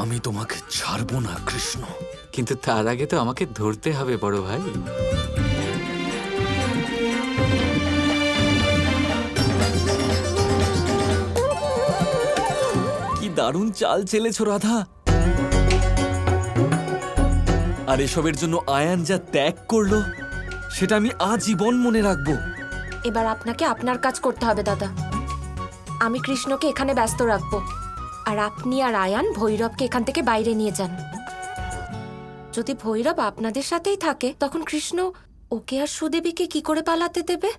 আমি তোমাকে ছাড়বো না কৃষ্ণ। কিন্তু তার আগে তো আমাকে ধরতে হবে বড় ভাই। কি দারুণ চাল চেলেছো রাধা। আর এসবের জন্য আয়ান যা ত্যাগ করলো সেটা আমি আজীবন মনে রাখবো। এবার আপনাকে আপনার কাজ করতে হবে দাদা। আমি কৃষ্ণকে এখানে ব্যস্ত রাখবো, আর আপনি আর আয়ান ভৈরবকে এখান থেকে বাইরে নিয়ে যান। যদি ভৈরব আপনাদের সাথেই থাকে তখন কৃষ্ণ ওকে আর সুদেবীকে কি করে পালাতে দেবে?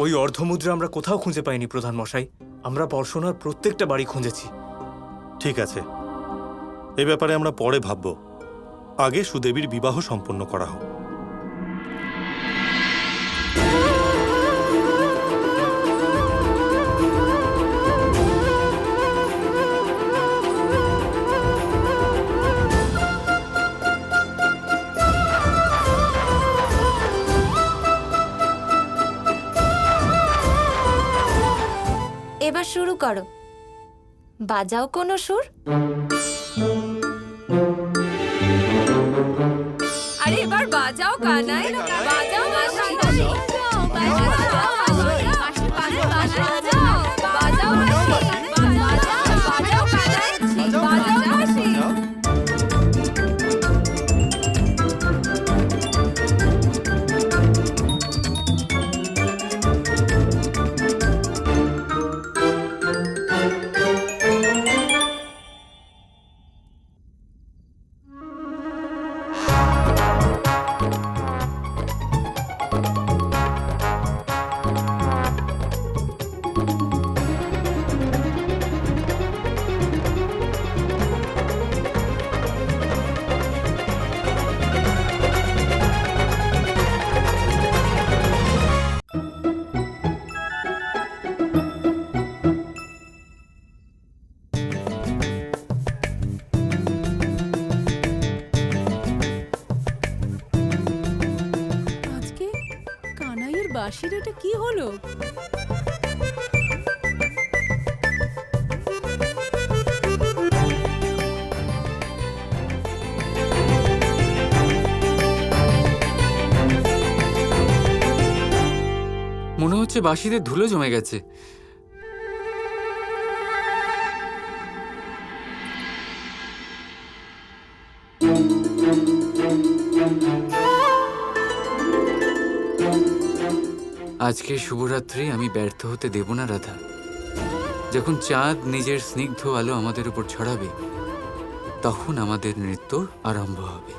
ওই অর্ধমুদ্রা আমরা কোথাও খুঁজে পাইনি প্রধান মশাই। আমরা বর্ষণার প্রত্যেকটা বাড়ি খুঁজেছি। ঠিক আছে, এ ব্যাপারে আমরা পরে ভাবব। আগে সুদেবীর বিবাহ সম্পন্ন করা হোক। এবার শুরু করো, বাজাও কোনো সুর। আরে এবার বাজাও কানাই, বাজাও মাসি, বাজাও মাসি। আজকে কানাইয়ের বাঁশির এটা কি হলো? মনে হচ্ছে বাঁশিতে ধুলো জমে গেছে। আজকে শুভরাত্রি আমি ব্যর্থ হতে দেব না রাধা। যখন চাঁদ নিজের স্নিগ্ধ আলো আমাদের উপর ছড়াবে তখন আমাদের নৃত্য আরম্ভ হবে।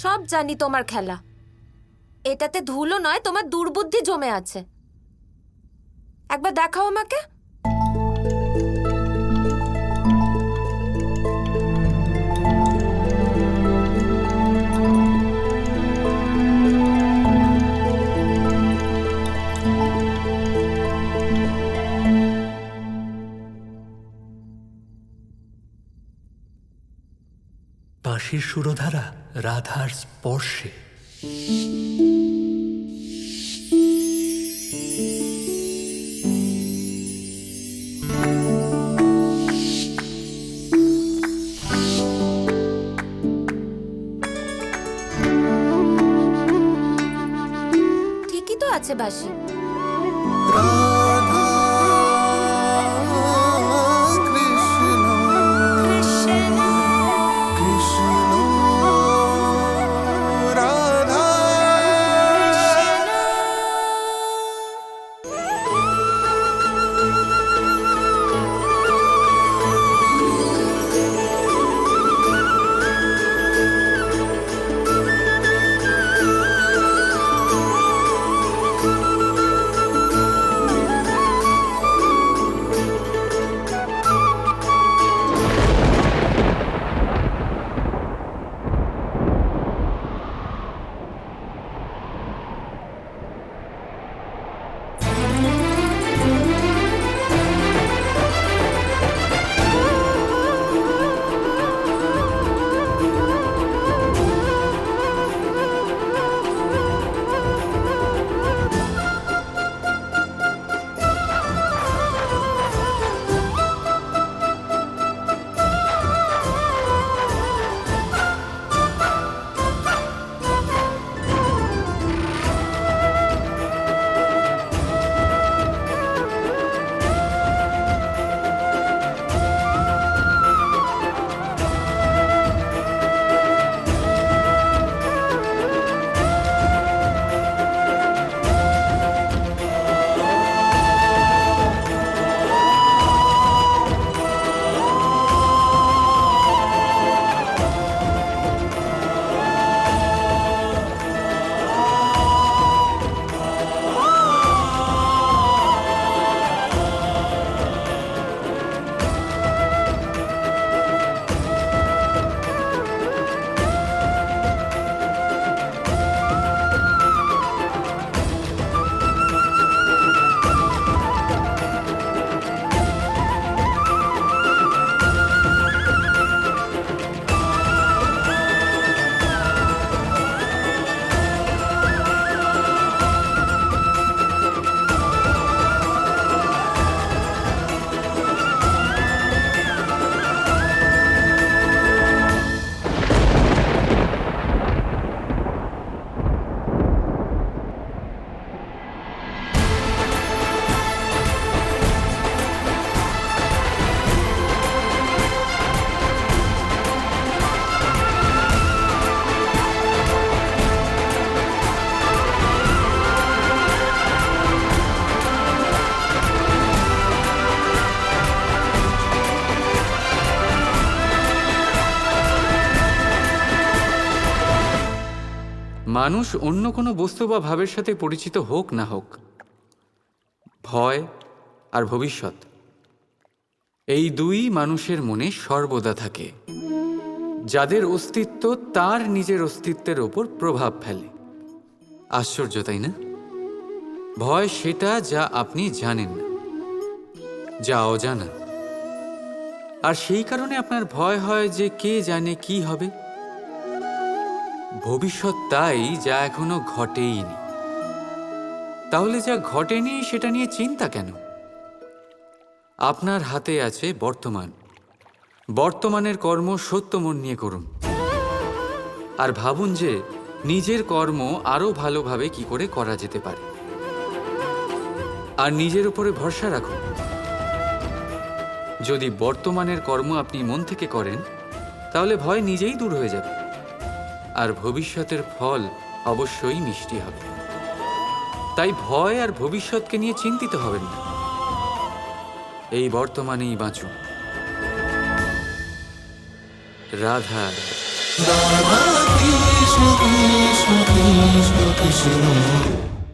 সব জানি তোমার খেলা। এটাতে ধুলো নয়, তোমার দুর্বুদ্ধি জমে আছে। একবার দেখাও আমাকে। বাঁশির সুরধারা রাধার স্পর্শে। ঠিকই তো আছে বাঁশি। মানুষ অন্য কোনো বস্তু বা ভাবের সাথে পরিচিত হোক না হোক, ভয় আর ভবিষ্যৎ এই দুই মানুষের মনে সর্বদা থাকে, যাদের অস্তিত্ব তার নিজের অস্তিত্বের ওপর প্রভাব ফেলে। আশ্চর্য, তাই না? ভয় সেটা যা আপনি জানেন না, যা অজানা, আর সেই কারণে আপনার ভয় হয় যে কে জানে কি হবে। ভবিষ্যৎ তাই যা এখনো ঘটেইনি। তাহলে যা ঘটেনি সেটা নিয়ে চিন্তা কেন? আপনার হাতে আছে বর্তমান। বর্তমানের কর্ম সত্য মন নিয়ে করুন, আর ভাবুন যে নিজের কর্ম আরো ভালোভাবে কি করে করা যেতে পারে, আর নিজের উপরে ভরসা রাখুন। যদি বর্তমানের কর্ম আপনি মন থেকে করেন, তাহলে ভয় নিজেই দূর হয়ে যাবে, আর ভবিষ্যতের ফল অবশ্যই মিষ্টি হবে। তাই ভয় আর ভবিষ্যৎকে নিয়ে চিন্তিত হবেন না, এই বর্তমানেই বাঁচুন। রাধা রাধা কৃষ্ণ কৃষ্ণ কৃষ্ণ কৃষ্ণ